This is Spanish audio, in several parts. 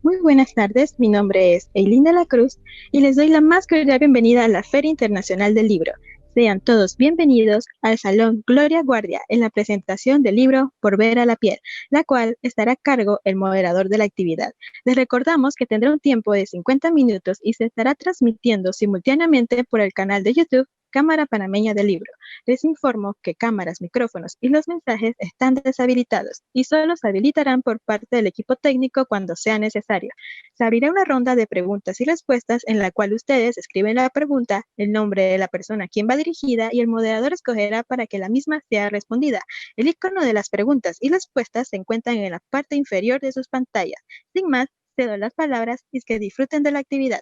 Muy buenas tardes, mi nombre es Eileen de la Cruz y les doy la más cordial bienvenida a la Feria Internacional del Libro. Sean todos bienvenidos al Salón Gloria Guardia en la presentación del libro Por ver a la piel, la cual estará a cargo el moderador de la actividad. Les recordamos que tendrá un tiempo de 50 minutos y se estará transmitiendo simultáneamente por el canal de YouTube Cámara Panameña del Libro. Les informo que cámaras, micrófonos y los mensajes están deshabilitados y solo se habilitarán por parte del equipo técnico cuando sea necesario. Se abrirá una ronda de preguntas y respuestas en la cual ustedes escriben la pregunta, el nombre de la persona a quien va dirigida y el moderador escogerá para que la misma sea respondida. El icono de las preguntas y respuestas se encuentran en la parte inferior de sus pantallas. Sin más, cedo las palabras y que disfruten de la actividad.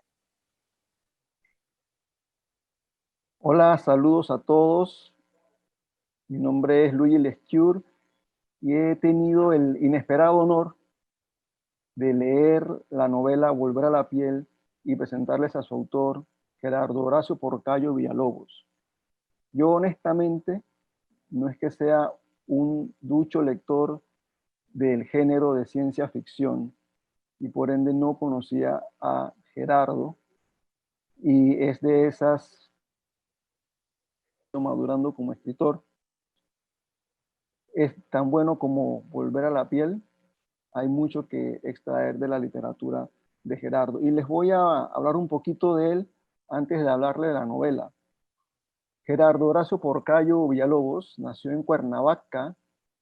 Hola, saludos a todos. Mi nombre es Luigi Lescure y he tenido el inesperado honor de leer la novela Volver a la piel y presentarles a su autor, Gerardo Horacio Porcayo Villalobos. Yo honestamente no es que sea un ducho lector del género de ciencia ficción y por ende no conocía a Gerardo, y es de esas madurando como escritor. Es tan bueno como Volver a la piel. Hay mucho que extraer de la literatura de Gerardo. Y les voy a hablar un poquito de él antes de hablarle de la novela. Gerardo Horacio Porcayo Villalobos nació en Cuernavaca,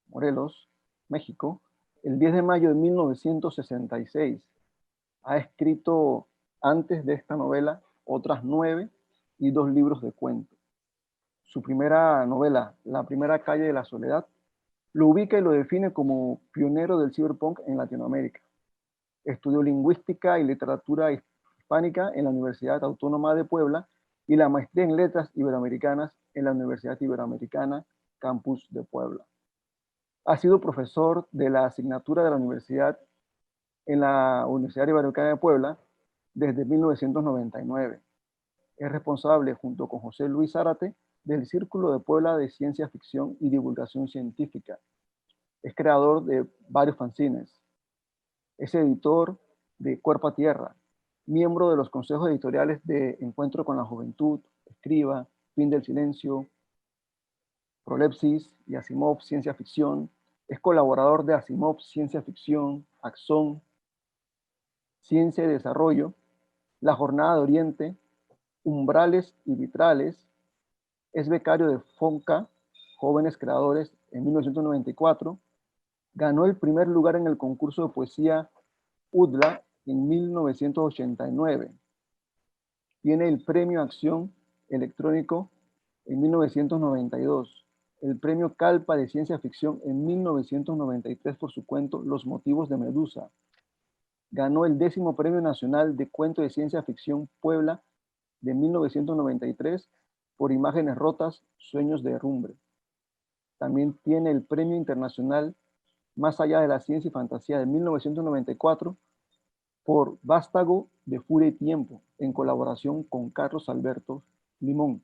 Morelos, México, el 10 de mayo de 1966. Ha escrito antes de esta novela otras 9 y 2 libros de cuentos. Su primera novela, La primera calle de la soledad, lo ubica y lo define como pionero del cyberpunk en Latinoamérica. Estudió lingüística y literatura hispánica en la Universidad Autónoma de Puebla y la maestría en letras iberoamericanas en la Universidad Iberoamericana Campus de Puebla. Ha sido profesor de la asignatura de la universidad en la Universidad Iberoamericana de Puebla desde 1999. Es responsable, junto con José Luis Zárate, del Círculo de Puebla de Ciencia Ficción y Divulgación Científica. Es creador de varios fanzines. Es editor de Cuerpo a Tierra, miembro de los consejos editoriales de Encuentro con la Juventud, Escriba, Fin del Silencio, Prolepsis y Asimov Ciencia Ficción. Es colaborador de Asimov Ciencia Ficción, Axón, Ciencia y Desarrollo, La Jornada de Oriente, Umbrales y Vitrales. Es becario de FONCA, Jóvenes Creadores, en 1994. Ganó el primer lugar en el concurso de poesía UDLA en 1989. Tiene el Premio Acción Electrónico en 1992, el Premio Calpa de Ciencia Ficción en 1993 por su cuento Los Motivos de Medusa. Ganó el 10º Premio Nacional de Cuento de Ciencia Ficción Puebla de 1993 por Imágenes Rotas, Sueños de Herrumbre. También tiene el Premio Internacional Más allá de la Ciencia y Fantasía de 1994 por Vástago de Furia y Tiempo, en colaboración con Carlos Alberto Limón.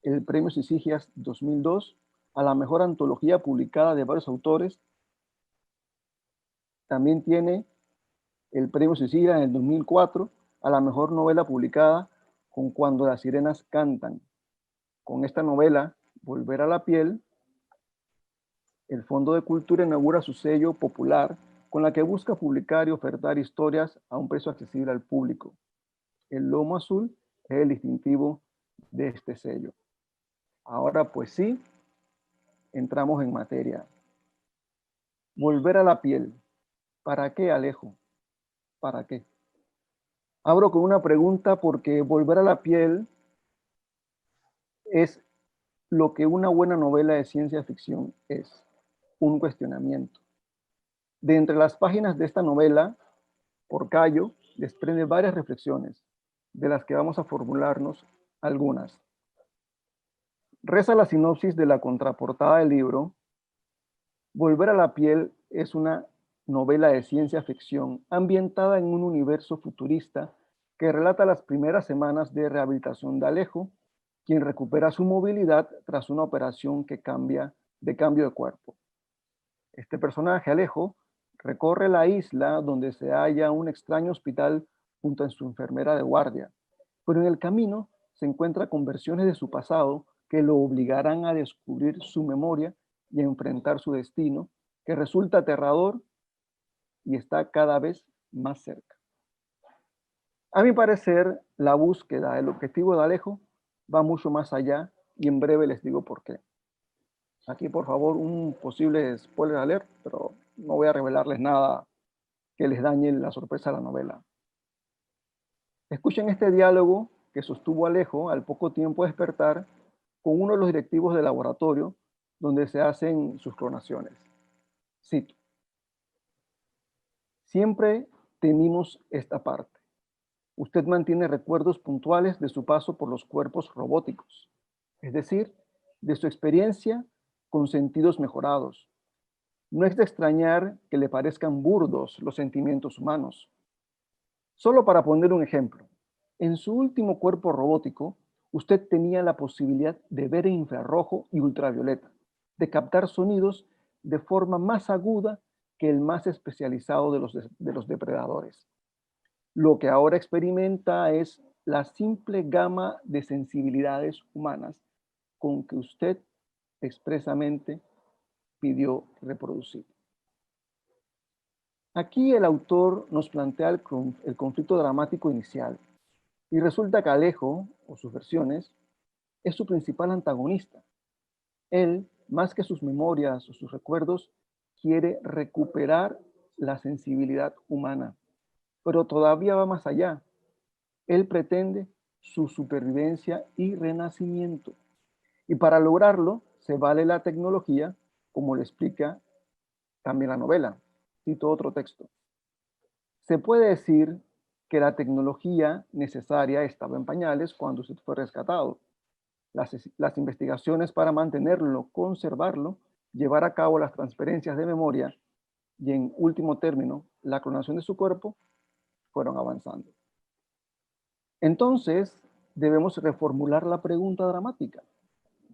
El Premio Sisigias 2002 a la mejor antología publicada de varios autores. También tiene el Premio Sisigias en el 2004 a la mejor novela publicada con Cuando las sirenas cantan. Con esta novela, Volver a la piel, el Fondo de Cultura inaugura su sello popular, con la que busca publicar y ofertar historias a un precio accesible al público. El lomo azul es el distintivo de este sello. Ahora pues sí, entramos en materia. Volver a la piel. ¿Para qué, Alejo? ¿Para qué? Abro con una pregunta porque volver a la piel es lo que una buena novela de ciencia ficción es, un cuestionamiento. De entre las páginas de esta novela, Porcayo desprende varias reflexiones, de las que vamos a formularnos algunas. Reza la sinopsis de la contraportada del libro. Volver a la piel es una novela de ciencia ficción ambientada en un universo futurista que relata las primeras semanas de rehabilitación de Alejo, quien recupera su movilidad tras una operación de cambio de cuerpo. Este personaje, Alejo, Recorre la isla donde se halla un extraño hospital junto a su enfermera de guardia, pero en el camino se encuentra con versiones de su pasado que lo obligarán a descubrir su memoria y a enfrentar su destino, que resulta aterrador y está cada vez más cerca. A mi parecer, la búsqueda, el objetivo de Alejo va mucho más allá y en breve les digo por qué. Aquí, por favor, un posible spoiler alert, pero no voy a revelarles nada que les dañe la sorpresa de la novela. Escuchen este diálogo que sostuvo Alejo al poco tiempo de despertar con uno de los directivos del laboratorio donde se hacen sus clonaciones. Cito: siempre temimos esta parte. Usted mantiene recuerdos puntuales de su paso por los cuerpos robóticos, es decir, de su experiencia con sentidos mejorados. No es de extrañar que le parezcan burdos los sentimientos humanos. Solo para poner un ejemplo, en su último cuerpo robótico, usted tenía la posibilidad de ver en infrarrojo y ultravioleta, de captar sonidos de forma más aguda que el más especializado de los depredadores. Lo que ahora experimenta es la simple gama de sensibilidades humanas con que usted expresamente pidió reproducir. Aquí el autor nos plantea el conflicto dramático inicial y resulta que Alejo, o sus versiones, es su principal antagonista. Él, más que sus memorias o sus recuerdos, quiere recuperar la sensibilidad humana, pero todavía va más allá. Él pretende su supervivencia y renacimiento. Y para lograrlo, se vale la tecnología, como le explica también la novela. Cito otro texto. Se puede decir que la tecnología necesaria estaba en pañales cuando usted fue rescatado. Las investigaciones para mantenerlo, conservarlo, llevar a cabo las transferencias de memoria y, en último término, la clonación de su cuerpo, fueron avanzando. Entonces, debemos reformular la pregunta dramática.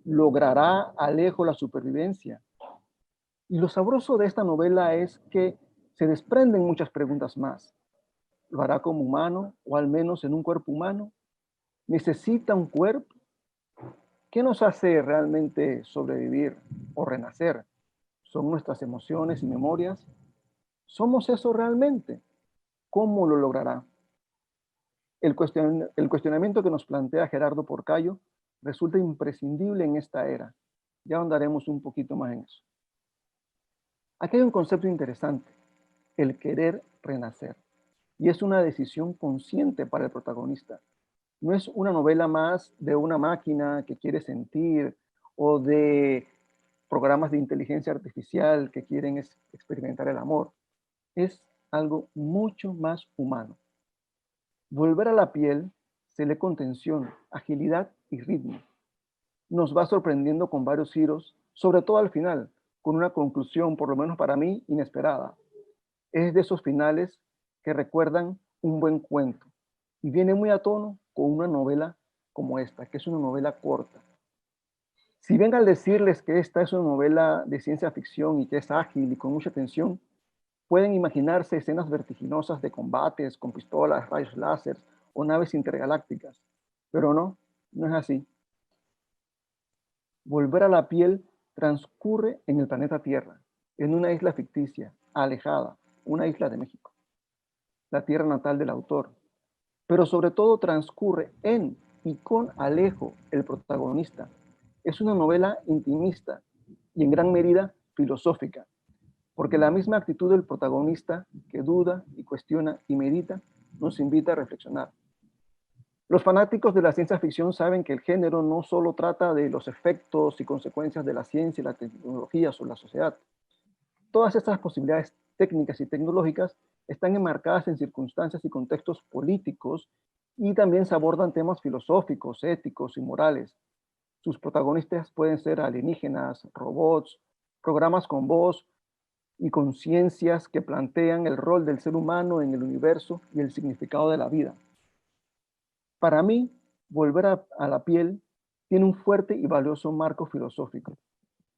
¿Logrará Alejo la supervivencia? Y lo sabroso de esta novela es que se desprenden muchas preguntas más. ¿Lo hará como humano o al menos en un cuerpo humano? ¿Necesita un cuerpo? ¿Qué nos hace realmente sobrevivir o renacer? ¿Son nuestras emociones y memorias? ¿Somos eso realmente? ¿Cómo lo logrará? El cuestionamiento que nos plantea Gerardo Porcayo resulta imprescindible en esta era. Ya ahondaremos un poquito más en eso. Aquí hay un concepto interesante, el querer renacer. Y es una decisión consciente para el protagonista. No es una novela más de una máquina que quiere sentir o de programas de inteligencia artificial que quieren experimentar el amor. Es algo mucho más humano. Volver a la piel se lee con tensión, agilidad y ritmo. Nos va sorprendiendo con varios giros, sobre todo al final, con una conclusión, por lo menos para mí, inesperada. Es de esos finales que recuerdan un buen cuento y viene muy a tono con una novela como esta, que es una novela corta. Si bien al decirles que esta es una novela de ciencia ficción y que es ágil y con mucha tensión, pueden imaginarse escenas vertiginosas de combates con pistolas, rayos láser o naves intergalácticas. Pero no, no es así. Volver a la piel transcurre en el planeta Tierra, en una isla ficticia, alejada, una isla de México, la tierra natal del autor. Pero sobre todo transcurre en y con Alejo, el protagonista. Es una novela intimista y en gran medida filosófica, porque la misma actitud del protagonista que duda y cuestiona y medita nos invita a reflexionar. Los fanáticos de la ciencia ficción saben que el género no solo trata de los efectos y consecuencias de la ciencia y la tecnología sobre la sociedad. Todas estas posibilidades técnicas y tecnológicas están enmarcadas en circunstancias y contextos políticos y también se abordan temas filosóficos, éticos y morales. Sus protagonistas pueden ser alienígenas, robots, programas con voz y conciencias que plantean el rol del ser humano en el universo y el significado de la vida. Para mí, volver a la piel tiene un fuerte y valioso marco filosófico.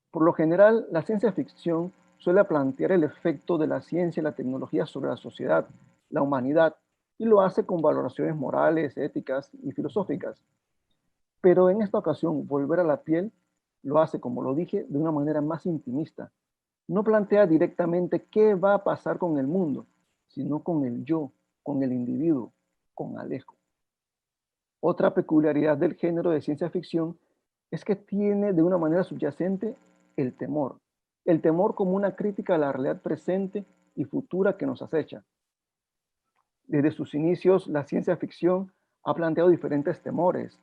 Por lo general, la ciencia ficción suele plantear el efecto de la ciencia y la tecnología sobre la sociedad, la humanidad, y lo hace con valoraciones morales, éticas y filosóficas. Pero en esta ocasión, Volver a la piel lo hace, como lo dije, de una manera más intimista. No plantea directamente qué va a pasar con el mundo, sino con el yo, con el individuo, con Alejo. Otra peculiaridad del género de ciencia ficción es que tiene de una manera subyacente el temor como una crítica a la realidad presente y futura que nos acecha. Desde sus inicios, la ciencia ficción ha planteado diferentes temores,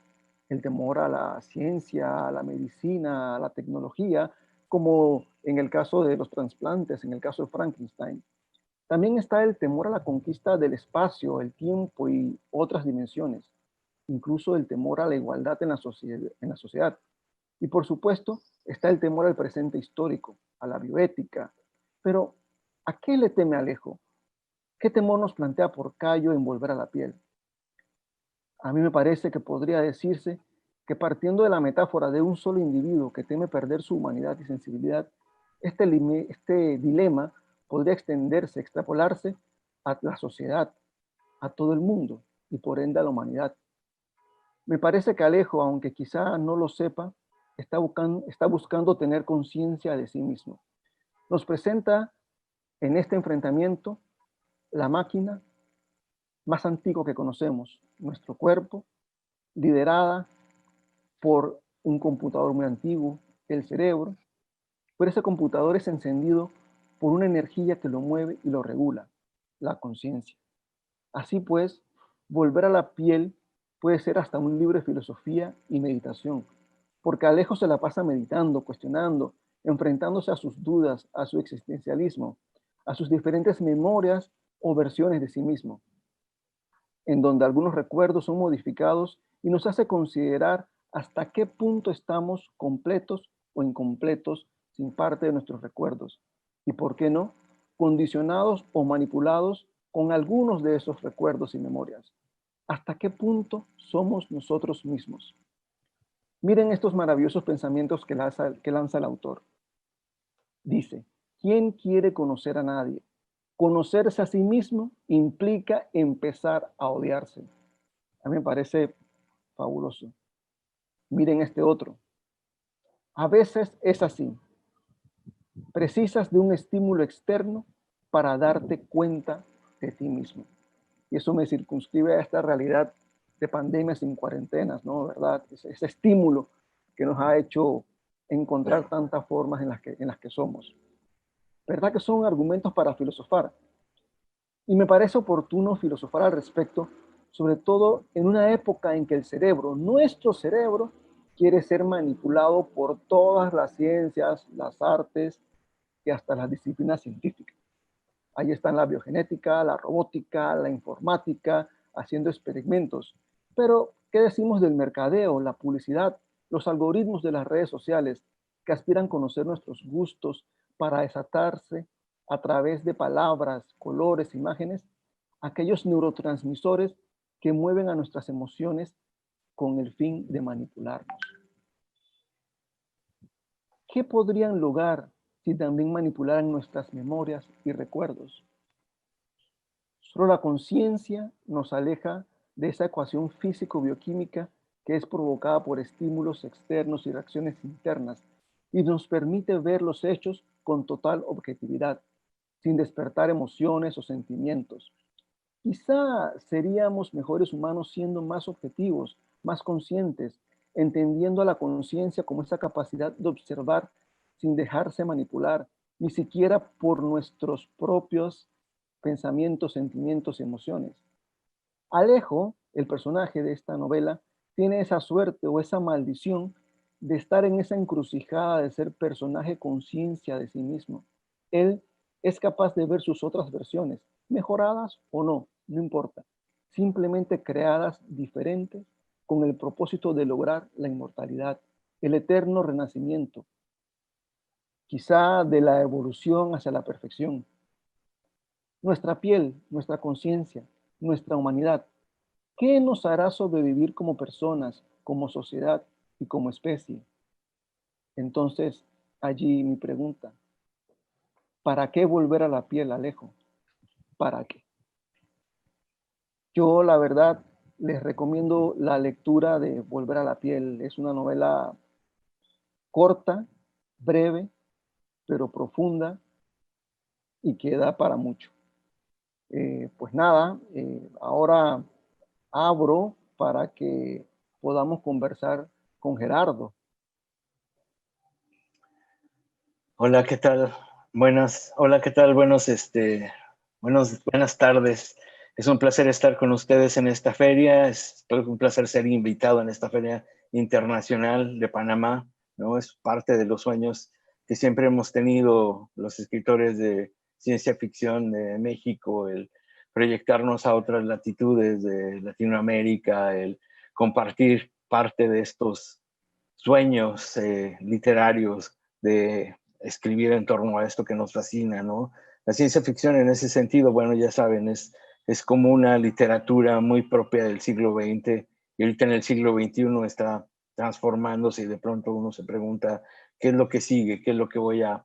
el temor a la ciencia, a la medicina, a la tecnología, como en el caso de los trasplantes, en el caso de Frankenstein. También está el temor a la conquista del espacio, el tiempo y otras dimensiones, incluso el temor a la igualdad en la sociedad. Y por supuesto, está el temor al presente histórico, a la bioética. Pero, ¿a qué le teme Alejo? ¿Qué temor nos plantea Porcayo en Volver a la piel? A mí me parece que podría decirse que partiendo de la metáfora de un solo individuo que teme perder su humanidad y sensibilidad, este dilema podría extenderse, extrapolarse a la sociedad, a todo el mundo y por ende a la humanidad. Me parece que Alejo, aunque quizá no lo sepa, está buscando tener conciencia de sí mismo. Nos presenta en este enfrentamiento la máquina más antigua que conocemos, nuestro cuerpo, liderada por un computador muy antiguo, el cerebro, pero ese computador es encendido por una energía que lo mueve y lo regula, la conciencia. Así pues, Volver a la piel puede ser hasta un libro de filosofía y meditación, porque Alejo se la pasa meditando, cuestionando, enfrentándose a sus dudas, a su existencialismo, a sus diferentes memorias o versiones de sí mismo, en donde algunos recuerdos son modificados y nos hace considerar hasta qué punto estamos completos o incompletos sin parte de nuestros recuerdos. Y por qué no, condicionados o manipulados con algunos de esos recuerdos y memorias. ¿Hasta qué punto somos nosotros mismos? Miren estos maravillosos pensamientos que lanza el autor. Dice, ¿quién quiere conocer a nadie? Conocerse a sí mismo implica empezar a odiarse. A mí me parece fabuloso. Miren este otro. A veces es así. Precisas de un estímulo externo para darte cuenta de ti mismo. Y eso me circunscribe a esta realidad de pandemias sin cuarentenas, ¿no? ¿Verdad? Ese estímulo que nos ha hecho encontrar tantas formas en las que somos. ¿Verdad que son argumentos para filosofar? Y me parece oportuno filosofar al respecto, sobre todo en una época en que el cerebro, nuestro cerebro, quiere ser manipulado por todas las ciencias, las artes y hasta las disciplinas científicas. Ahí están la biogenética, la robótica, la informática, haciendo experimentos. Pero, ¿qué decimos del mercadeo, la publicidad, los algoritmos de las redes sociales que aspiran a conocer nuestros gustos para desatarse a través de palabras, colores, imágenes, aquellos neurotransmisores que mueven a nuestras emociones con el fin de manipularnos? ¿Qué podrían lograr si también manipularan nuestras memorias y recuerdos? Solo la conciencia nos aleja de esa ecuación físico-bioquímica que es provocada por estímulos externos y reacciones internas y nos permite ver los hechos con total objetividad, sin despertar emociones o sentimientos. Quizá seríamos mejores humanos siendo más objetivos, más conscientes, entendiendo a la conciencia como esa capacidad de observar sin dejarse manipular, ni siquiera por nuestros propios pensamientos, sentimientos y emociones. Alejo, el personaje de esta novela, tiene esa suerte o esa maldición de estar en esa encrucijada de ser personaje conciencia de sí mismo. Él es capaz de ver sus otras versiones, mejoradas o no, no importa, simplemente creadas diferentes con el propósito de lograr la inmortalidad, el eterno renacimiento, quizá de la evolución hacia la perfección. Nuestra piel, nuestra conciencia, nuestra humanidad, ¿qué nos hará sobrevivir como personas, como sociedad y como especie? Entonces, allí mi pregunta, ¿Para qué volver a la piel, Alejo? ¿Para qué? Yo, la verdad, les recomiendo la lectura de Volver a la piel. Es una novela corta, breve, pero profunda y que da para mucho. Pues nada, ahora abro para que podamos conversar con Gerardo. Hola, ¿qué tal? Hola, ¿qué tal? Buenas tardes. Es un placer estar con ustedes en esta feria. Es un placer ser invitado en esta feria internacional de Panamá, ¿no? Es parte de los sueños que siempre hemos tenido los escritores de ciencia ficción de México, el proyectarnos a otras latitudes de Latinoamérica, el compartir parte de estos sueños literarios de escribir en torno a esto que nos fascina, ¿no? La ciencia ficción en ese sentido, bueno, ya saben, es como una literatura muy propia del siglo XX y ahorita en el siglo XXI está transformándose y de pronto uno se pregunta qué es lo que sigue, qué es lo que voy a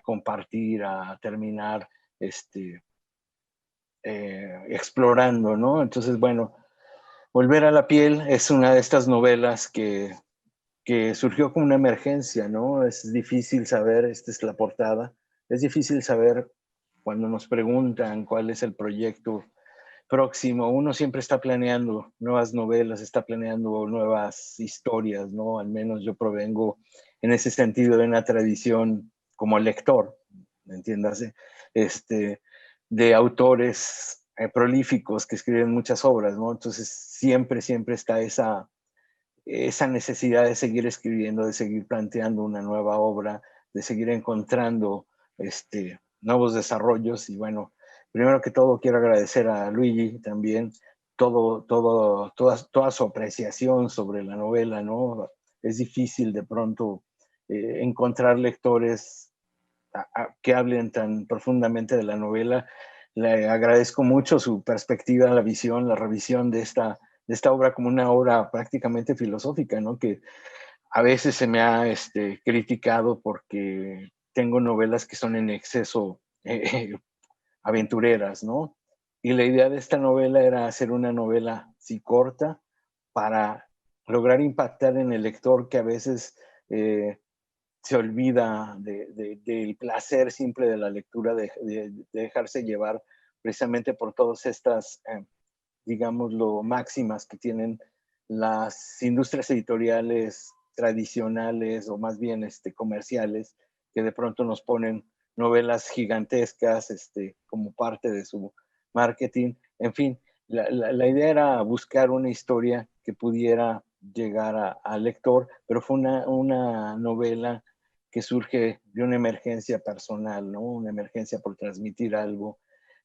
compartir, a terminar explorando, ¿no? Entonces, bueno, Volver a la piel es una de estas novelas que surgió como una emergencia, ¿no? Es difícil saber, esta es la portada, es difícil saber cuando nos preguntan cuál es el proyecto próximo. Uno siempre está planeando nuevas novelas, está planeando nuevas historias, ¿no? Al menos yo provengo en ese sentido de una tradición como lector, ¿me entiendas? De autores prolíficos que escriben muchas obras, ¿no? Entonces siempre está esa necesidad de seguir escribiendo, de seguir planteando una nueva obra, de seguir encontrando nuevos desarrollos. Y bueno, primero que todo quiero agradecer a Luigi también toda su apreciación sobre la novela, ¿no? Es difícil de pronto encontrar lectores que hablen tan profundamente de la novela. Le agradezco mucho su perspectiva, la visión, la revisión de esta obra como una obra prácticamente filosófica, ¿no? Que a veces se me ha criticado porque tengo novelas que son en exceso aventureras, ¿no? Y la idea de esta novela era hacer una novela sí corta para lograr impactar en el lector que a veces se olvida del placer simple de la lectura, de dejarse llevar precisamente por todas estas, digámoslo, máximas que tienen las industrias editoriales tradicionales o más bien comerciales, que de pronto nos ponen novelas gigantescas como parte de su marketing. En fin, la idea era buscar una historia que pudiera llegar al lector, pero fue una novela que surge de una emergencia personal, ¿no? Una emergencia por transmitir algo.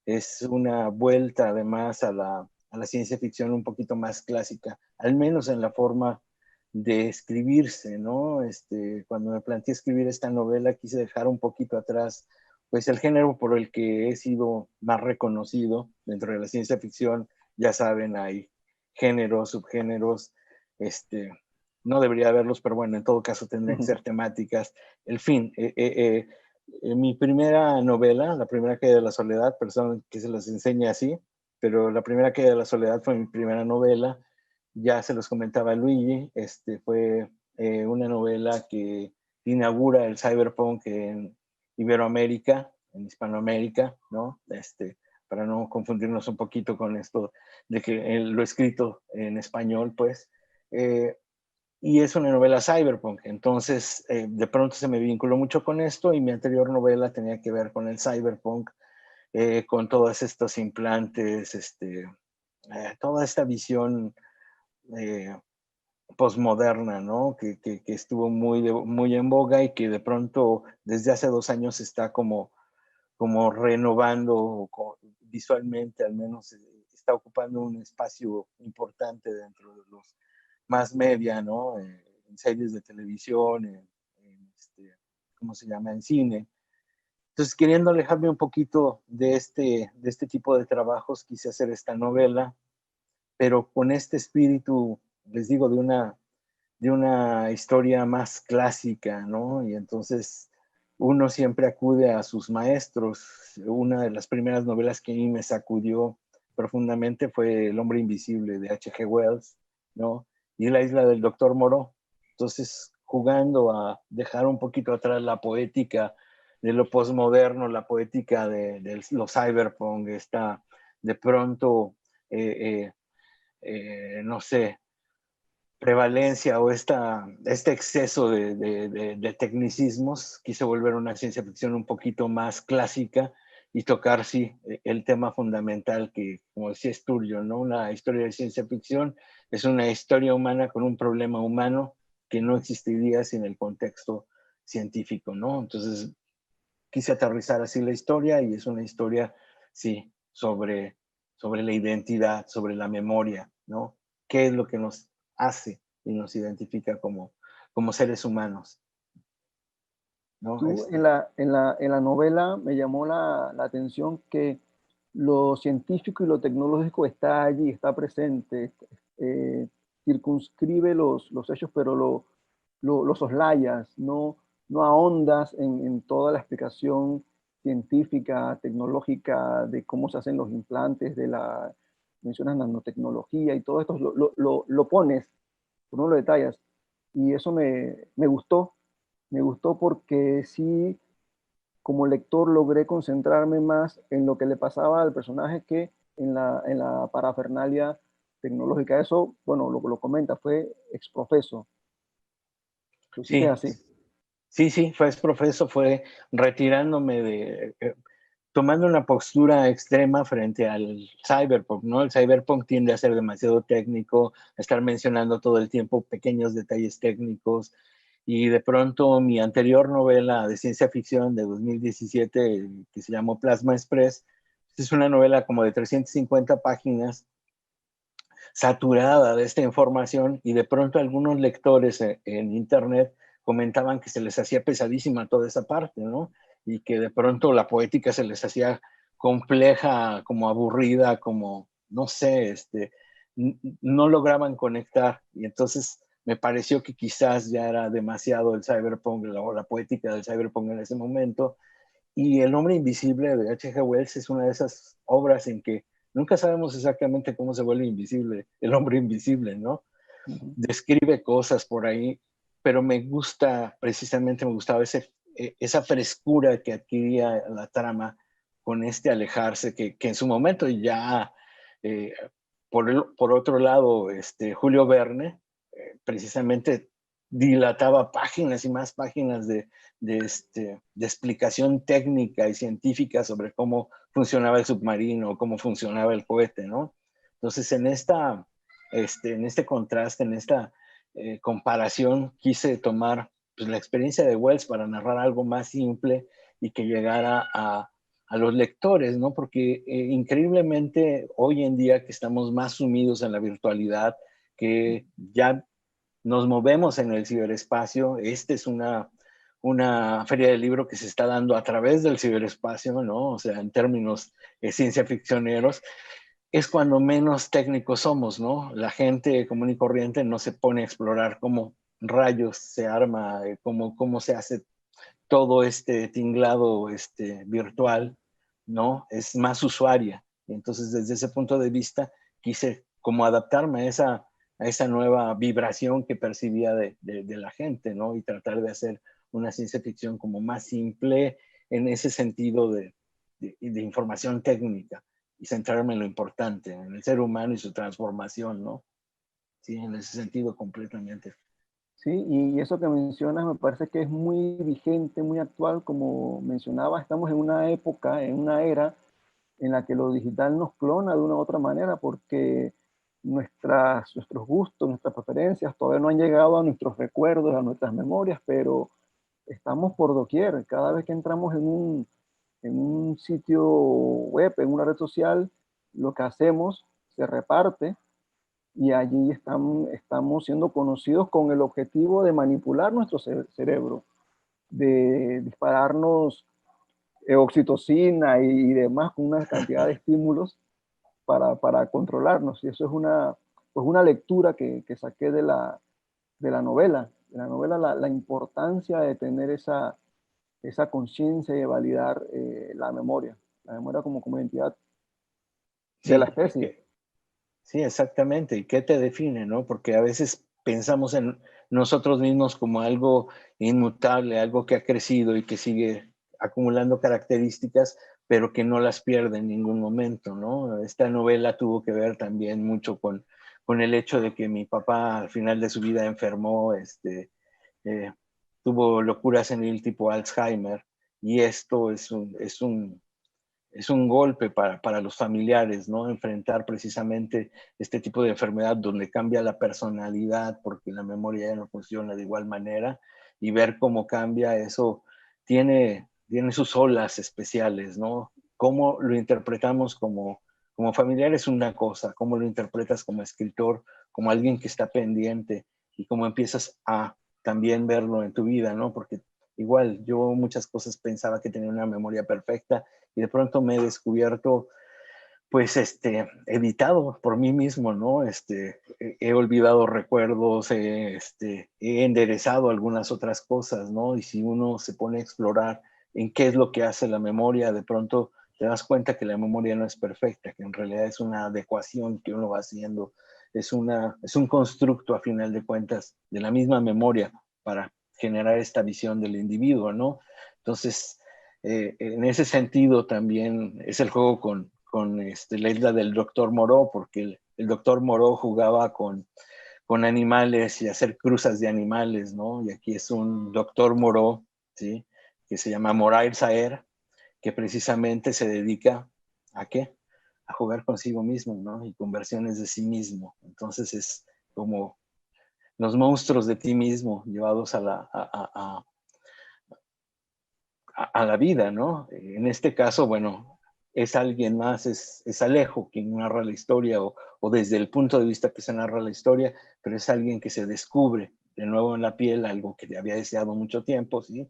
Es una vuelta además a la ciencia ficción un poquito más clásica, al menos en la forma de escribirse, ¿no? Cuando me planteé escribir esta novela quise dejar un poquito atrás pues el género por el que he sido más reconocido dentro de la ciencia ficción. Ya saben, hay géneros, subgéneros, no debería haberlos, pero bueno, en todo caso tendrían que ser temáticas. El fin, mi primera novela, La primera caída de la soledad, personas que se las enseña así, pero La primera caída de la soledad fue mi primera novela, ya se los comentaba Luigi, fue una novela que inaugura el cyberpunk en Iberoamérica, en Hispanoamérica, ¿no? Para no confundirnos un poquito con esto de que lo escrito en español, pues, y es una novela cyberpunk. Entonces, de pronto se me vinculó mucho con esto y mi anterior novela tenía que ver con el cyberpunk, con todos estos implantes, toda esta visión postmoderna, ¿no? Que estuvo muy en boga y que de pronto desde hace 2 años está como renovando visualmente, al menos está ocupando un espacio importante dentro de los más media, ¿no? En series de televisión, ¿cómo se llama? En cine. Entonces, queriendo alejarme un poquito de este tipo de trabajos, quise hacer esta novela, pero con este espíritu, les digo, de una historia más clásica, ¿no? Y entonces uno siempre acude a sus maestros. Una de las primeras novelas que a mí me sacudió profundamente fue El hombre invisible de H.G. Wells, ¿no? Y La isla del doctor Moreau. Entonces, jugando a dejar un poquito atrás la poética de lo posmoderno, la poética de lo cyberpunk, está de pronto, no sé, prevalencia o este exceso de tecnicismos, quise volver a una ciencia ficción un poquito más clásica y tocar, sí, el tema fundamental que, como decía Sturgeon, ¿no? Una historia de ciencia ficción es una historia humana con un problema humano que no existiría sin el contexto científico, ¿no? Entonces, quise aterrizar así la historia y es una historia, sí, sobre la identidad, sobre la memoria, ¿no? ¿Qué es lo que nos hace y nos identifica como seres humanos, ¿no? Tú en la novela me llamó la atención que lo científico y lo tecnológico está allí, está presente, circunscribe los hechos, pero los soslayas, no ahondas en toda la explicación científica, tecnológica de cómo se hacen los implantes, mencionas nanotecnología y todo esto, lo pones, no lo detallas. Y eso me gustó porque sí, como lector logré concentrarme más en lo que le pasaba al personaje que en la parafernalia tecnológica. Eso, bueno, lo comenta, fue exprofeso. Lo hiciste Sí, así. sí, fue profeso, fue retirándome tomando una postura extrema frente al cyberpunk, ¿no? El cyberpunk tiende a ser demasiado técnico, a estar mencionando todo el tiempo pequeños detalles técnicos, y de pronto mi anterior novela de ciencia ficción de 2017, que se llamó Plasma Express, es una novela como de 350 páginas, saturada de esta información, y de pronto algunos lectores en internet comentaban que se les hacía pesadísima toda esa parte, ¿no? Y que de pronto la poética se les hacía compleja, como aburrida, como, no sé, no lograban conectar. Y entonces me pareció que quizás ya era demasiado el cyberpunk o la poética del cyberpunk en ese momento. Y El hombre invisible de H.G. Wells es una de esas obras en que nunca sabemos exactamente cómo se vuelve invisible el hombre invisible, ¿no? Ujú. Describe cosas por ahí, pero precisamente me gustaba esa frescura que adquiría la trama con este alejarse, que en su momento ya, eh, por otro lado, Julio Verne, precisamente dilataba páginas y más páginas de explicación técnica y científica sobre cómo funcionaba el submarino, cómo funcionaba el cohete, ¿no? Entonces, en este contraste, en esta comparación, quise tomar pues, la experiencia de Wells para narrar algo más simple y que llegara a los lectores, ¿no? Porque increíblemente hoy en día que estamos más sumidos en la virtualidad, que ya nos movemos en el ciberespacio. Esta es una feria del libro que se está dando a través del ciberespacio, ¿no? O sea, en términos ciencia ficcioneros, es cuando menos técnicos somos, ¿no? La gente común y corriente no se pone a explorar cómo rayos se arma, cómo se hace todo este tinglado virtual, ¿no? Es más usuaria. Y entonces, desde ese punto de vista, quise como adaptarme a esa nueva vibración que percibía de la gente, ¿no? Y tratar de hacer una ciencia ficción como más simple en ese sentido de información técnica y centrarme en lo importante, en el ser humano y su transformación, ¿no? Sí, en ese sentido completamente. Sí, y eso que mencionas me parece que es muy vigente, muy actual. Como mencionaba, estamos en una época, en una era en la que lo digital nos clona de una u otra manera, porque nuestros gustos, nuestras preferencias todavía no han llegado a nuestros recuerdos, a nuestras memorias, pero estamos por doquier. Cada vez que entramos en un sitio web, en una red social, lo que hacemos se reparte y allí estamos siendo conocidos con el objetivo de manipular nuestro cerebro, de dispararnos oxitocina y demás con una cantidad de estímulos para controlarnos. Y eso es pues una lectura que saqué de la novela. De la novela, la importancia de tener esa conciencia de validar la memoria como identidad de la Sí, especie. sí, exactamente. ¿Y qué te define, no? Porque a veces pensamos en nosotros mismos como algo inmutable, algo que ha crecido y que sigue acumulando características, pero que no las pierde en ningún momento, ¿no? Esta novela tuvo que ver también mucho con el hecho de que mi papá al final de su vida enfermó, eh, tuvo locura senil tipo Alzheimer, y esto es un golpe para los familiares, ¿no? Enfrentar precisamente este tipo de enfermedad donde cambia la personalidad porque la memoria ya no funciona de igual manera, y ver cómo cambia eso tiene sus olas especiales, ¿no? Cómo lo interpretamos como familiar es una cosa, cómo lo interpretas como escritor, como alguien que está pendiente, y cómo empiezas a también verlo en tu vida, ¿no? Porque igual yo muchas cosas pensaba que tenía una memoria perfecta, y de pronto me he descubierto, pues, evitado por mí mismo, ¿no? He olvidado recuerdos, he enderezado algunas otras cosas, ¿no? Y si uno se pone a explorar en qué es lo que hace la memoria, de pronto te das cuenta que la memoria no es perfecta, que en realidad es una adecuación que uno va haciendo, es un constructo a final de cuentas de la misma memoria para generar esta visión del individuo, ¿no? Entonces, en ese sentido también es el juego con la isla del Doctor Moreau, porque el Doctor Moreau jugaba con animales y hacer cruzas de animales, ¿no? Y aquí es un Doctor Moreau, ¿sí? Que se llama Morair Saer, que precisamente se dedica ¿a qué? A jugar consigo mismo, ¿no? Y con versiones de sí mismo. Entonces es como los monstruos de ti mismo llevados a la vida, ¿no? En este caso, bueno, es alguien más, es Alejo quien narra la historia, o desde el punto de vista que se narra la historia, pero es alguien que se descubre de nuevo en la piel, algo que había deseado mucho tiempo, ¿sí?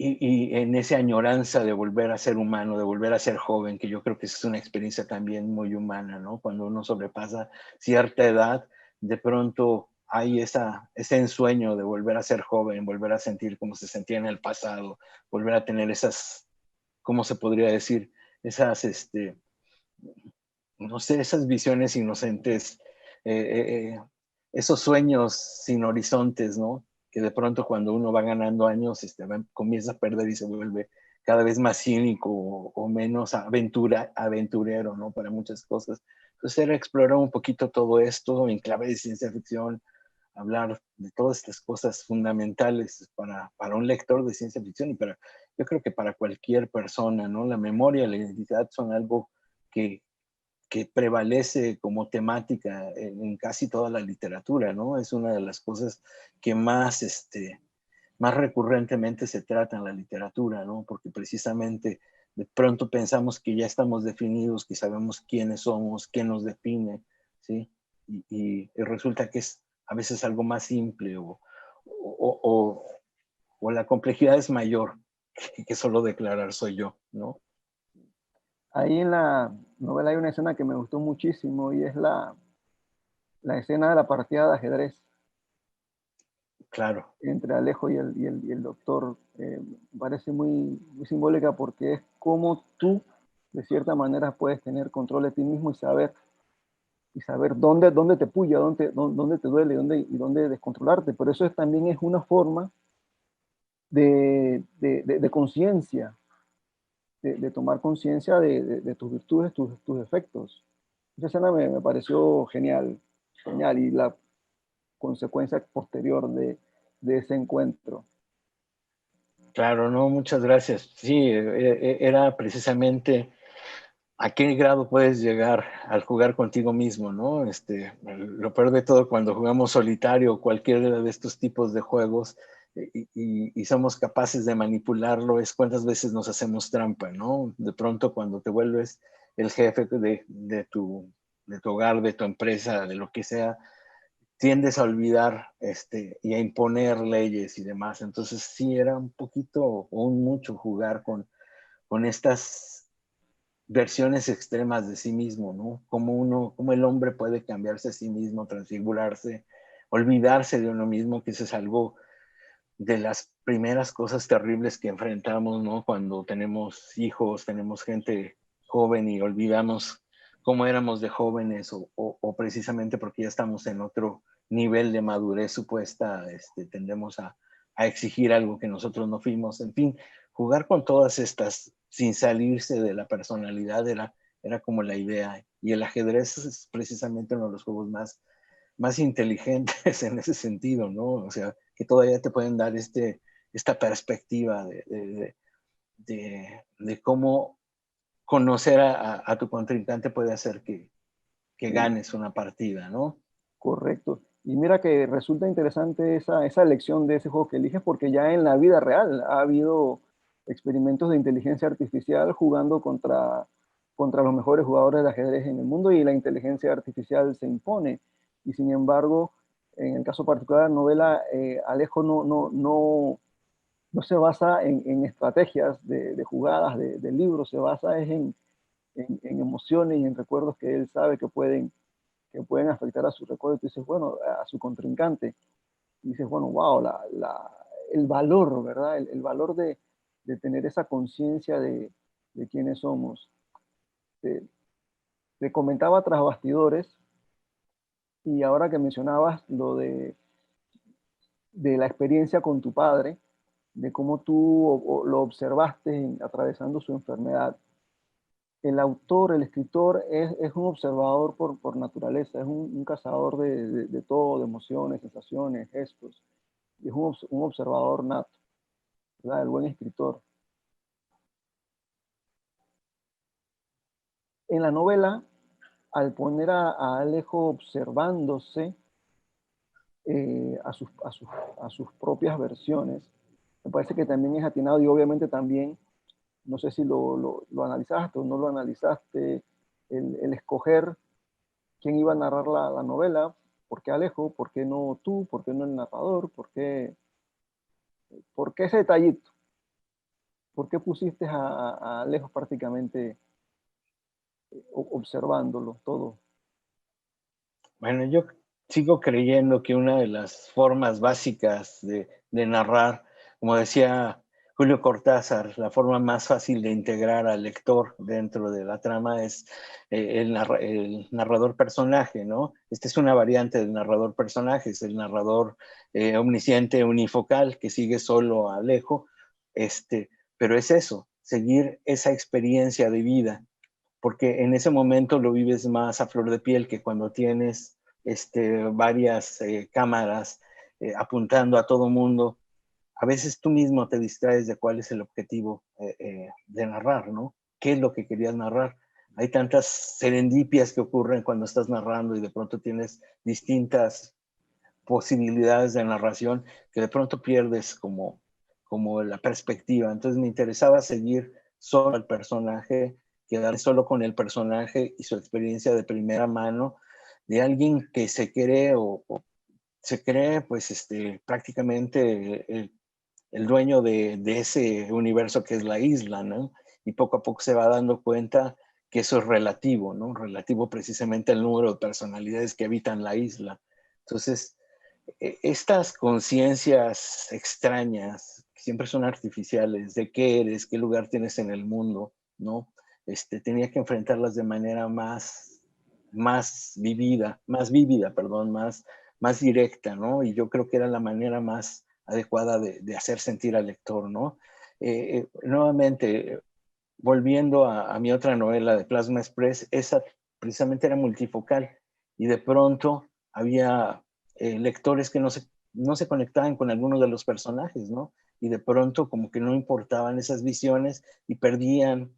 Y en esa añoranza de volver a ser humano, de volver a ser joven, que yo creo que es una experiencia también muy humana, ¿no? Cuando uno sobrepasa cierta edad, de pronto hay ese ensueño de volver a ser joven, volver a sentir como se sentía en el pasado, volver a tener esas, ¿cómo se podría decir? Esas, no sé, esas visiones inocentes, eh, eh, esos sueños sin horizontes, ¿no? Que de pronto cuando uno va ganando años, comienza a perder y se vuelve cada vez más cínico o menos aventurero, ¿no? Para muchas cosas. Entonces era explorar un poquito todo esto en clave de ciencia ficción, hablar de todas estas cosas fundamentales para un lector de ciencia ficción, y yo creo que para cualquier persona, ¿no? La memoria, la identidad son algo que, que prevalece como temática en casi toda la literatura, ¿no? Es una de las cosas que más recurrentemente se trata en la literatura, ¿no? Porque precisamente de pronto pensamos que ya estamos definidos, que sabemos quiénes somos, qué nos define, ¿sí? Y resulta que es a veces algo más simple, o, o, o la complejidad es mayor que solo declarar soy yo, ¿no? Ahí en la novela hay una escena que me gustó muchísimo y es la escena de la partida de ajedrez Claro. entre Alejo y el doctor. Parece muy simbólica porque es como tú, de cierta manera, puedes tener control de ti mismo y saber dónde te puya, dónde te duele y dónde descontrolarte. Pero eso también es una forma de conciencia, de tomar conciencia de tus virtudes, tus defectos. Esa escena me pareció genial, genial, y la consecuencia posterior de ese encuentro. Claro, no, muchas gracias. Sí, era precisamente a qué grado puedes llegar al jugar contigo mismo, ¿no? Lo peor de todo cuando jugamos solitario o cualquiera de estos tipos de juegos, y somos capaces de manipularlo, es cuántas veces nos hacemos trampa, ¿no? De pronto cuando te vuelves el jefe de tu hogar, de tu empresa, de lo que sea, tiendes a olvidar y a imponer leyes y demás. Entonces sí era un poquito o un mucho jugar con estas versiones extremas de sí mismo, ¿no? Cómo el hombre puede cambiarse a sí mismo, transfigurarse, olvidarse de uno mismo, que eso es algo de las primeras cosas terribles que enfrentamos, ¿no? Cuando tenemos hijos, tenemos gente joven y olvidamos cómo éramos de jóvenes o precisamente porque ya estamos en otro nivel de madurez supuesta, tendemos a exigir algo que nosotros no fuimos. En fin, jugar con todas estas sin salirse de la personalidad era como la idea. Y el ajedrez es precisamente uno de los juegos más inteligentes en ese sentido, ¿no? O sea, que todavía te pueden dar esta perspectiva de cómo conocer a tu contrincante puede hacer que Sí, ganes una partida, ¿no? correcto. Y mira que resulta interesante esa elección de ese juego que eliges porque ya en la vida real ha habido experimentos de inteligencia artificial jugando contra los mejores jugadores de ajedrez en el mundo y la inteligencia artificial se impone. Y sin embargo, en el caso particular de la novela, Alejo no se basa en estrategias de jugadas, de libros, se basa es en emociones y en recuerdos que él sabe que pueden afectar a su recuerdo. Y tú dices, bueno, a su contrincante. Y dices, bueno, wow, el valor, ¿verdad? El valor de tener esa conciencia de quiénes somos. Te, te comentaba tras bastidores, y ahora que mencionabas lo de la experiencia con tu padre, de cómo tú lo observaste atravesando su enfermedad. El autor, el escritor, es un observador por naturaleza, es un cazador de todo, de emociones, sensaciones, gestos, y es un observador nato, ¿verdad? El buen escritor. En la novela, al poner a Alejo observándose a sus propias versiones, me parece que también es atinado y obviamente también, no sé si lo analizaste o no lo analizaste, el escoger quién iba a narrar la novela, por qué Alejo, por qué no tú, por qué no el narrador, por qué ese detallito, por qué pusiste a Alejo prácticamente observándolo todo. Bueno, yo sigo creyendo que una de las formas básicas de narrar, como decía Julio Cortázar, la forma más fácil de integrar al lector dentro de la trama es el narrador personaje, ¿no? Esta es una variante del narrador personaje, es el narrador omnisciente unifocal que sigue solo a Alejo, pero es eso, seguir esa experiencia de vida porque en ese momento lo vives más a flor de piel que cuando tienes varias cámaras apuntando a todo mundo. A veces tú mismo te distraes de cuál es el objetivo de narrar, ¿no? ¿Qué es lo que querías narrar? Hay tantas serendipias que ocurren cuando estás narrando y de pronto tienes distintas posibilidades de narración que de pronto pierdes como la perspectiva. Entonces me interesaba seguir solo al personaje, quedar solo con el personaje y su experiencia de primera mano de alguien que se cree o se cree pues prácticamente el dueño de ese universo que es la isla, ¿no? Y poco a poco se va dando cuenta que eso es relativo, ¿no? Relativo precisamente al número de personalidades que habitan la isla. Entonces, estas conciencias extrañas, que siempre son artificiales, de qué eres, qué lugar tienes en el mundo, ¿no? Tenía que enfrentarlas de manera más vívida, perdón, más directa, ¿no? Y yo creo que era la manera más adecuada de hacer sentir al lector, ¿no? Nuevamente, volviendo a mi otra novela de Plasma Express, esa precisamente era multifocal y de pronto había lectores que no se conectaban con algunos de los personajes, ¿no? Y de pronto como que no importaban esas visiones y perdían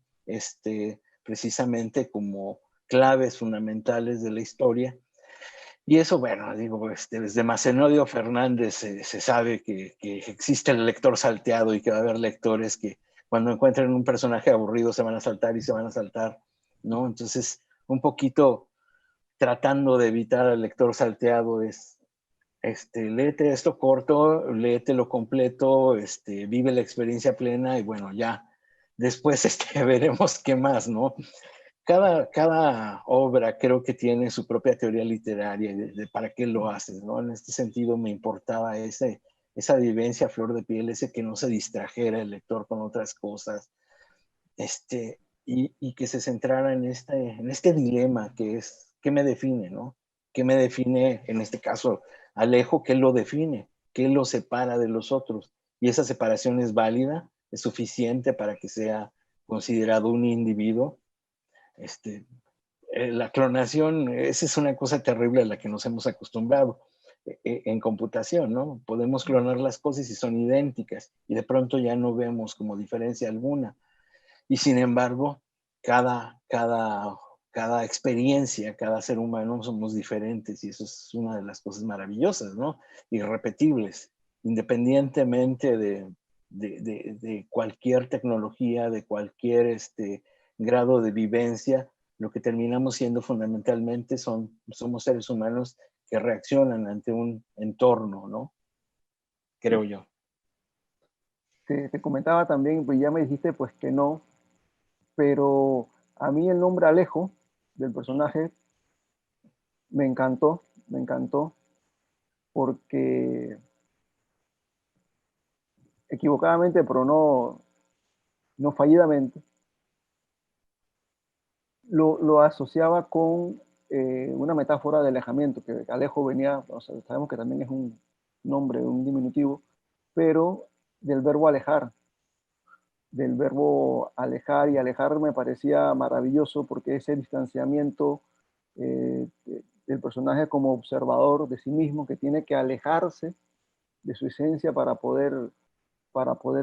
precisamente como claves fundamentales de la historia. Y eso, bueno, digo, desde Macenodio Fernández se sabe que existe el lector salteado y que va a haber lectores que cuando encuentren un personaje aburrido se van a saltar y se van a saltar, ¿no? Entonces, un poquito tratando de evitar al lector salteado es, léete esto corto, léete lo completo, vive la experiencia plena y bueno, ya después veremos qué más, ¿no? Cada obra creo que tiene su propia teoría literaria de para qué lo haces, ¿no? En este sentido me importaba esa vivencia a flor de piel, ese que no se distrajera el lector con otras cosas, y que se centrara en este dilema que es, ¿qué me define, no? ¿Qué me define, en este caso, Alejo? ¿Qué lo define? ¿Qué lo separa de los otros? Y esa separación es válida, es suficiente para que sea considerado un individuo. La clonación, esa es una cosa terrible a la que nos hemos acostumbrado en computación, ¿no? Podemos clonar las cosas y son idénticas y de pronto ya no vemos como diferencia alguna. Y sin embargo, cada experiencia, cada ser humano somos diferentes y eso es una de las cosas maravillosas, ¿no? Irrepetibles, independientemente de cualquier tecnología, de cualquier grado de vivencia, lo que terminamos siendo fundamentalmente somos seres humanos que reaccionan ante un entorno, ¿no? Creo yo. Te comentaba también, pues ya me dijiste pues que no, pero a mí el nombre Alejo del personaje me encantó porque equivocadamente, pero no fallidamente, lo asociaba con una metáfora de alejamiento, que Alejo venía, o sea, sabemos que también es un nombre, un diminutivo, pero del verbo alejar, del verbo alejar, y alejar me parecía maravilloso porque ese distanciamiento del personaje como observador de sí mismo, que tiene que alejarse de su esencia para poder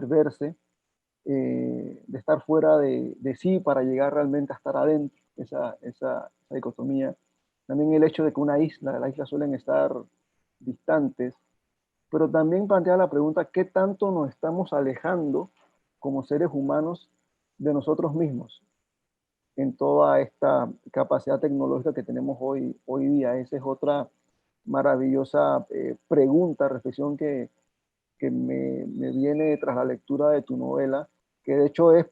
verse, de estar fuera de sí para llegar realmente a estar adentro, esa dicotomía. También el hecho de que las islas suelen estar distantes, pero también plantea la pregunta, ¿qué tanto nos estamos alejando como seres humanos de nosotros mismos en toda esta capacidad tecnológica que tenemos hoy día? Esa es otra maravillosa pregunta, reflexión que me viene tras la lectura de tu novela, que de hecho es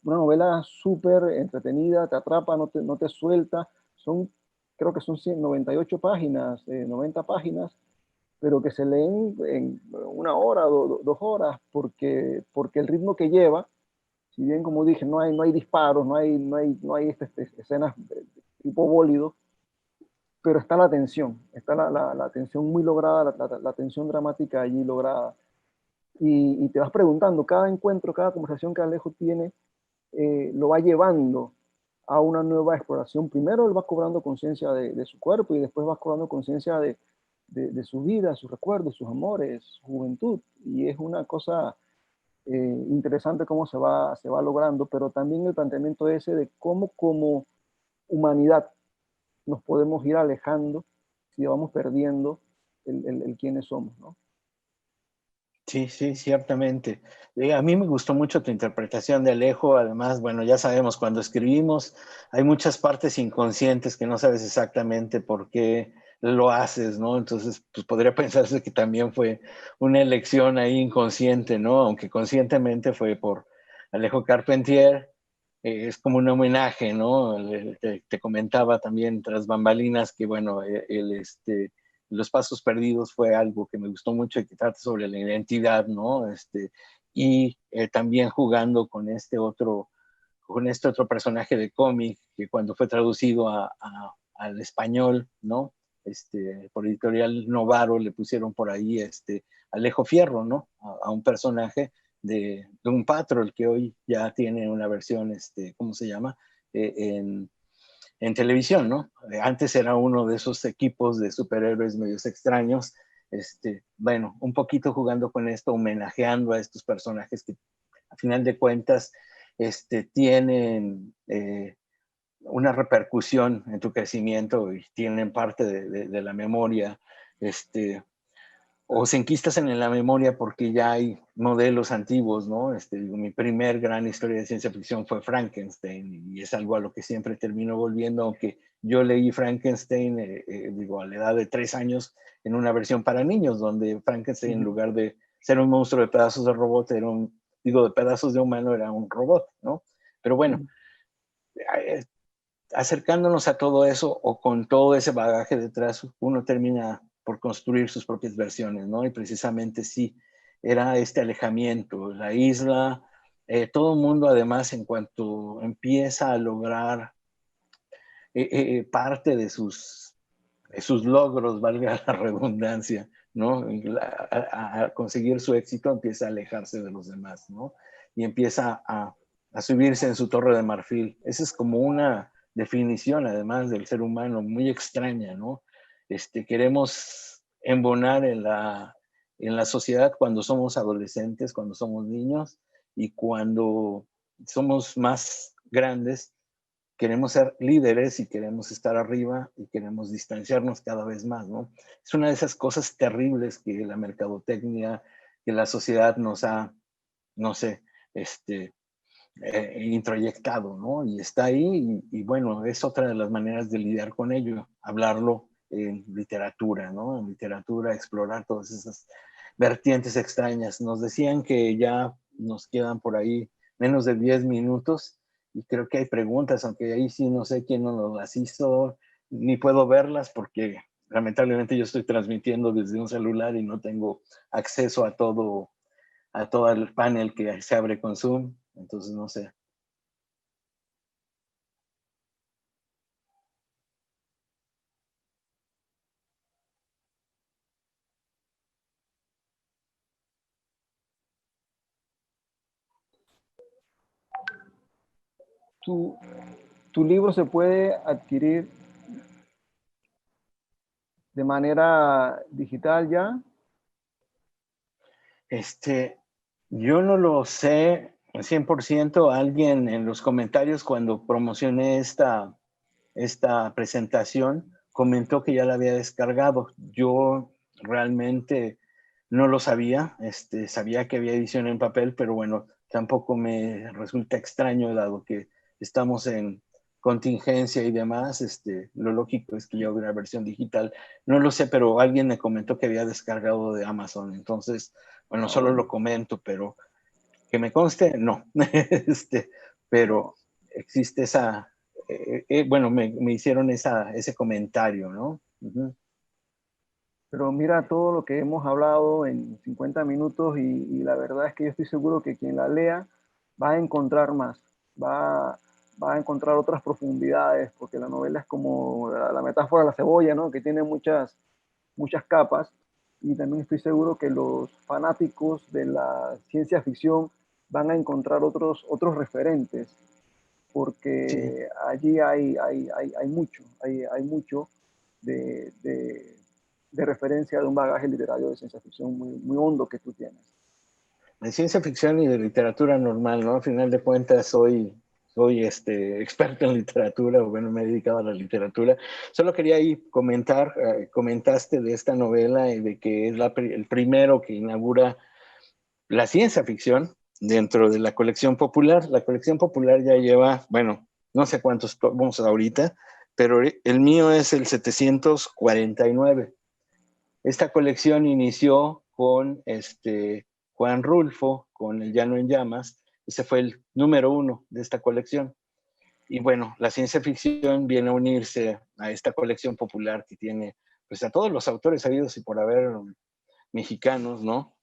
una novela súper entretenida, te atrapa, no te suelta. Creo que son 98 páginas, 90 páginas, pero que se leen en una hora, 2 horas, porque el ritmo que lleva, si bien como dije, no hay disparos, no hay escenas de tipo bólido, pero está la tensión, está la tensión muy lograda, la tensión dramática allí lograda. Y te vas preguntando, cada encuentro, cada conversación que Alejo tiene, lo va llevando a una nueva exploración. Primero él va cobrando conciencia de su cuerpo y después va cobrando conciencia de su vida, sus recuerdos, sus amores, su juventud. Y es una cosa interesante cómo se va logrando, pero también el planteamiento ese de cómo como humanidad nos podemos ir alejando si vamos perdiendo el quiénes somos, ¿no? Sí, sí, ciertamente. A mí me gustó mucho tu interpretación de Alejo. Además, bueno, ya sabemos, cuando escribimos hay muchas partes inconscientes que no sabes exactamente por qué lo haces, ¿no? Entonces, pues podría pensarse que también fue una elección ahí inconsciente, ¿no? Aunque conscientemente fue por Alejo Carpentier. Es como un homenaje, ¿no? Te comentaba también tras bambalinas que, bueno, Los Pasos Perdidos fue algo que me gustó mucho y que trata sobre la identidad, ¿no? Y también jugando con este otro personaje de cómic que cuando fue traducido al español, ¿no? Por editorial Novaro le pusieron por ahí Alejo Fierro, ¿no? A un personaje de un Patrol que hoy ya tiene una versión, ¿cómo se llama? En televisión, ¿no? Antes era uno de esos equipos de superhéroes medios extraños, bueno, un poquito jugando con esto, homenajeando a estos personajes que a final de cuentas tienen una repercusión en tu crecimiento y tienen parte de la memoria, o se enquistan en la memoria porque ya hay modelos antiguos, ¿no? Mi primer gran historia de ciencia ficción fue Frankenstein y es algo a lo que siempre termino volviendo, aunque yo leí Frankenstein, digo, a la edad de 3 años en una versión para niños, donde Frankenstein en lugar de ser un monstruo de pedazos de robot, de pedazos de humano, era un robot, ¿no? Pero bueno, acercándonos a todo eso o con todo ese bagaje detrás, uno termina por construir sus propias versiones, ¿no? Y precisamente sí, era este alejamiento, la isla, todo el mundo además en cuanto empieza a lograr parte de sus logros, valga la redundancia, ¿no? A conseguir su éxito empieza a alejarse de los demás, ¿no? Y empieza a subirse en su torre de marfil. Esa es como una definición, además, del ser humano muy extraña, ¿no? Queremos embonar en la sociedad cuando somos adolescentes, cuando somos niños, y cuando somos más grandes, queremos ser líderes y queremos estar arriba y queremos distanciarnos cada vez más, ¿no? Es una de esas cosas terribles que la mercadotecnia, que la sociedad nos ha, no sé, introyectado, ¿no? Y está ahí y bueno, es otra de las maneras de lidiar con ello, hablarlo en literatura, ¿no? En literatura, explorar todas esas vertientes extrañas. Nos decían que ya nos quedan por ahí menos de 10 minutos y creo que hay preguntas, aunque ahí sí no sé quién nos las hizo, ni puedo verlas porque lamentablemente yo estoy transmitiendo desde un celular y no tengo acceso a todo el panel que se abre con Zoom, entonces no sé. Tu libro se puede adquirir de manera digital ya. Yo no lo sé 100%. Alguien en los comentarios cuando promocioné esta presentación comentó que ya la había descargado. Yo realmente no lo sabía. Sabía que había edición en papel, pero bueno, tampoco me resulta extraño dado que estamos en contingencia y demás. Lo lógico es que ya hubiera versión digital. No lo sé, pero alguien me comentó que había descargado de Amazon. Entonces, bueno, solo lo comento, pero que me conste, no. Pero existe esa, bueno, me hicieron ese comentario, ¿no? Uh-huh. Pero mira todo lo que hemos hablado en 50 minutos y la verdad es que yo estoy seguro que quien la lea va a encontrar más, va, va a encontrar otras profundidades, porque la novela es como la metáfora de la cebolla, ¿no? Que tiene muchas capas, y también estoy seguro que los fanáticos de la ciencia ficción van a encontrar otros referentes, Sí. porque allí hay mucho, hay mucho de, de referencia de un bagaje literario de ciencia ficción muy hondo que tú tienes. De ciencia ficción y de literatura normal, ¿no? Al final de cuentas soy experto en literatura, o bueno, me he dedicado a la literatura. Solo quería ahí comentar, comentaste de esta novela y de que es el primero que inaugura la ciencia ficción dentro de la colección popular. La colección popular ya lleva, bueno, no sé cuántos tomos ahorita, pero el mío es el 749. Esta colección inició con Juan Rulfo, con El Llano en Llamas. Ese fue el número 1 de esta colección. Y bueno, la ciencia ficción viene a unirse a esta colección popular que tiene pues a todos los autores habidos y por haber mexicanos, ¿no?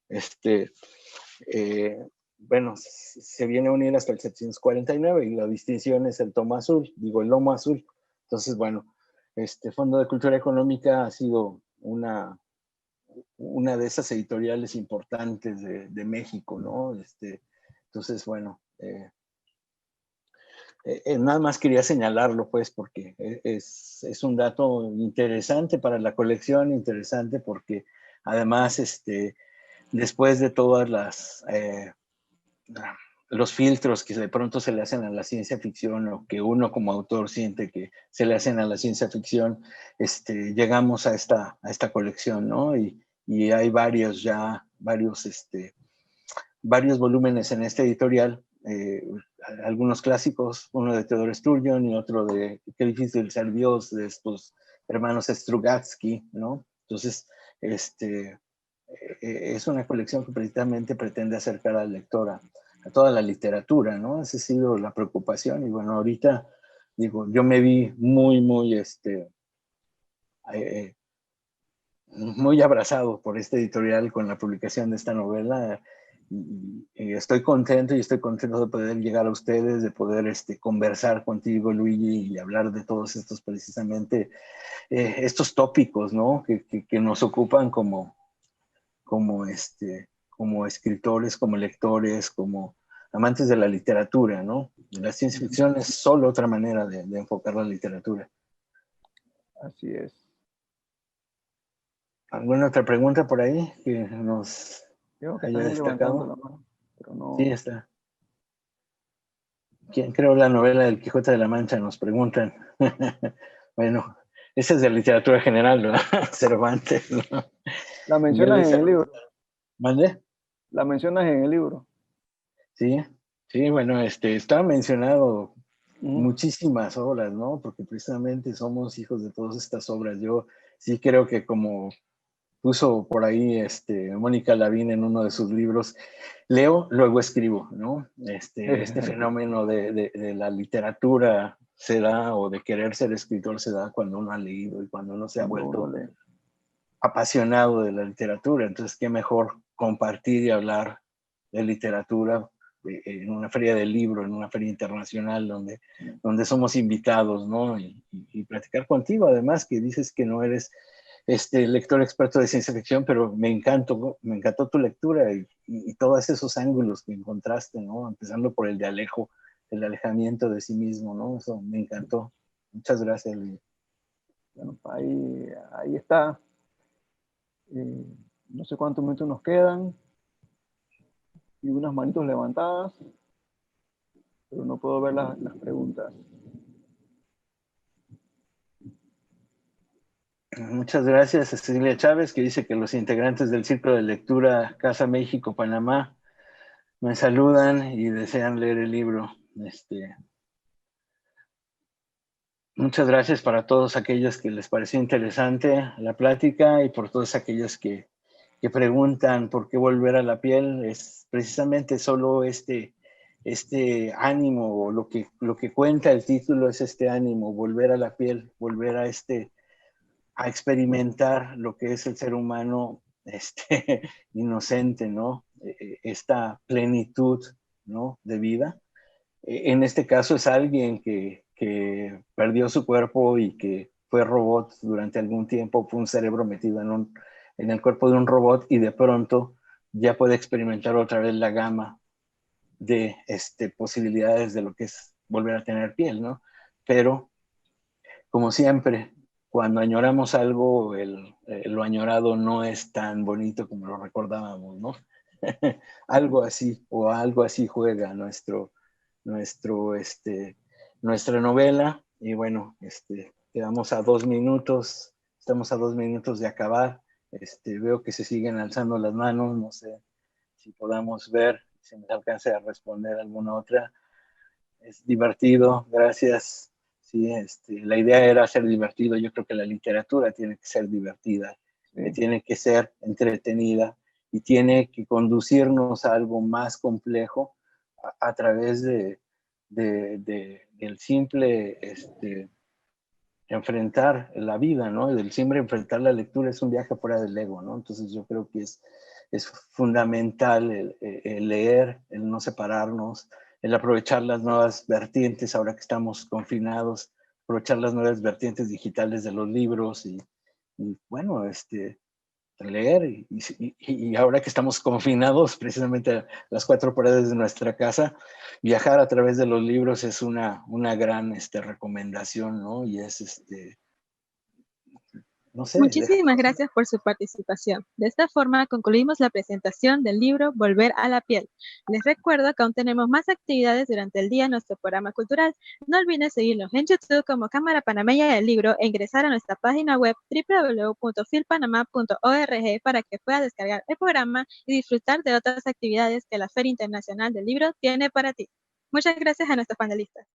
Bueno, se viene a unir hasta el 749 y la distinción es el tomo azul, digo, el lomo azul. Entonces, bueno, Fondo de Cultura Económica ha sido una de esas editoriales importantes de México, ¿no? Entonces, bueno, nada más quería señalarlo, pues, porque es un dato interesante para la colección, interesante porque además, después de todas los filtros que de pronto se le hacen a la ciencia ficción o que uno como autor siente que se le hacen a la ciencia ficción, llegamos a esta colección, ¿no? Y hay varios volúmenes en esta editorial, algunos clásicos, uno de Theodor Sturgeon y otro de Qué difícil ser Dios, de estos hermanos Strugatsky, ¿no? Entonces, es una colección que precisamente pretende acercar al lector a toda la literatura, ¿no? Esa ha sido la preocupación y bueno, ahorita, digo, yo me vi muy, muy, muy abrazado por este editorial con la publicación de esta novela. Y estoy contento de poder llegar a ustedes, de poder conversar contigo, Luigi, y hablar de todos estos precisamente, estos tópicos, ¿no? Que nos ocupan como, como escritores, como lectores, como amantes de la literatura, ¿no? La ciencia ficción es solo otra manera de enfocar la literatura. Así es. ¿Alguna otra pregunta por ahí que nos Creo que haya están levantando destacado? la mano, pero no. Sí, está. ¿Quién creó la novela del Quijote de la Mancha? Nos preguntan. Bueno, esa es de literatura general, ¿no? Cervantes, ¿no? La Miguel mencionas de en el Cervantes. libro. ¿Mande? La mencionas en el libro. Sí, sí, bueno, está mencionado Ujú. muchísimas obras, ¿no? Porque precisamente somos hijos de todas estas obras. Yo sí creo que como puso por ahí Mónica Lavín en uno de sus libros, leo, luego escribo, ¿no? Este fenómeno de la literatura se da, o de querer ser escritor se da cuando uno ha leído y cuando uno se ha Cuando uno vuelto lee. apasionado de la literatura. Entonces, qué mejor compartir y hablar de literatura en una feria del libro, en una feria internacional donde somos invitados, ¿no? Y platicar contigo, además, que dices que no eres lector experto de ciencia ficción, pero me encantó tu lectura y todos esos ángulos que encontraste, ¿no? Empezando por el de Alejo, el alejamiento de sí mismo, ¿no? Eso me encantó. Muchas gracias, Luis. Bueno, ahí está. No sé cuántos minutos nos quedan. Y unas manitos levantadas, pero no puedo ver las preguntas. Muchas gracias a Cecilia Chávez, que dice que los integrantes del Círculo de Lectura Casa México Panamá me saludan y desean leer el libro. Muchas gracias para todos aquellos que les pareció interesante la plática y por todos aquellos que preguntan por qué volver a la piel. Es precisamente solo este ánimo, o lo que cuenta el título es este ánimo, volver a la piel, volver a experimentar lo que es el ser humano inocente, ¿no? Esta plenitud, ¿no? De vida. En este caso es alguien que perdió su cuerpo y que fue robot durante algún tiempo, fue un cerebro metido en el cuerpo de un robot, y de pronto ya puede experimentar otra vez la gama de posibilidades de lo que es volver a tener piel, ¿no? Pero, como siempre, cuando añoramos algo, lo añorado no es tan bonito como lo recordábamos, ¿no? Algo así, o algo así juega nuestra novela. Y bueno, quedamos a 2 minutos, estamos a 2 minutos de acabar. Veo que se siguen alzando las manos, no sé si podamos ver, si nos alcance a responder alguna otra. Es divertido, gracias. Sí, la idea era ser divertido. Yo creo que la literatura tiene que ser divertida, que Sí. tiene que ser entretenida y tiene que conducirnos a algo más complejo a través del simple enfrentar la vida, ¿no? Del simple enfrentar la lectura. Es un viaje fuera del ego, ¿no? Entonces yo creo que es fundamental el leer, el no separarnos, el aprovechar las nuevas vertientes ahora que estamos confinados, aprovechar las nuevas vertientes digitales de los libros y bueno, leer y ahora que estamos confinados precisamente a las 4 paredes de nuestra casa, viajar a través de los libros es una gran recomendación, ¿no? Y es, no sé, Muchísimas gracias por su participación. De esta forma concluimos la presentación del libro Volver a la piel. Les recuerdo que aún tenemos más actividades durante el día en nuestro programa cultural. No olviden seguirnos en YouTube como Cámara Panameña del Libro e ingresar a nuestra página web www.filpanama.org para que pueda descargar el programa y disfrutar de otras actividades que la Feria Internacional del Libro tiene para ti. Muchas gracias a nuestros panelistas.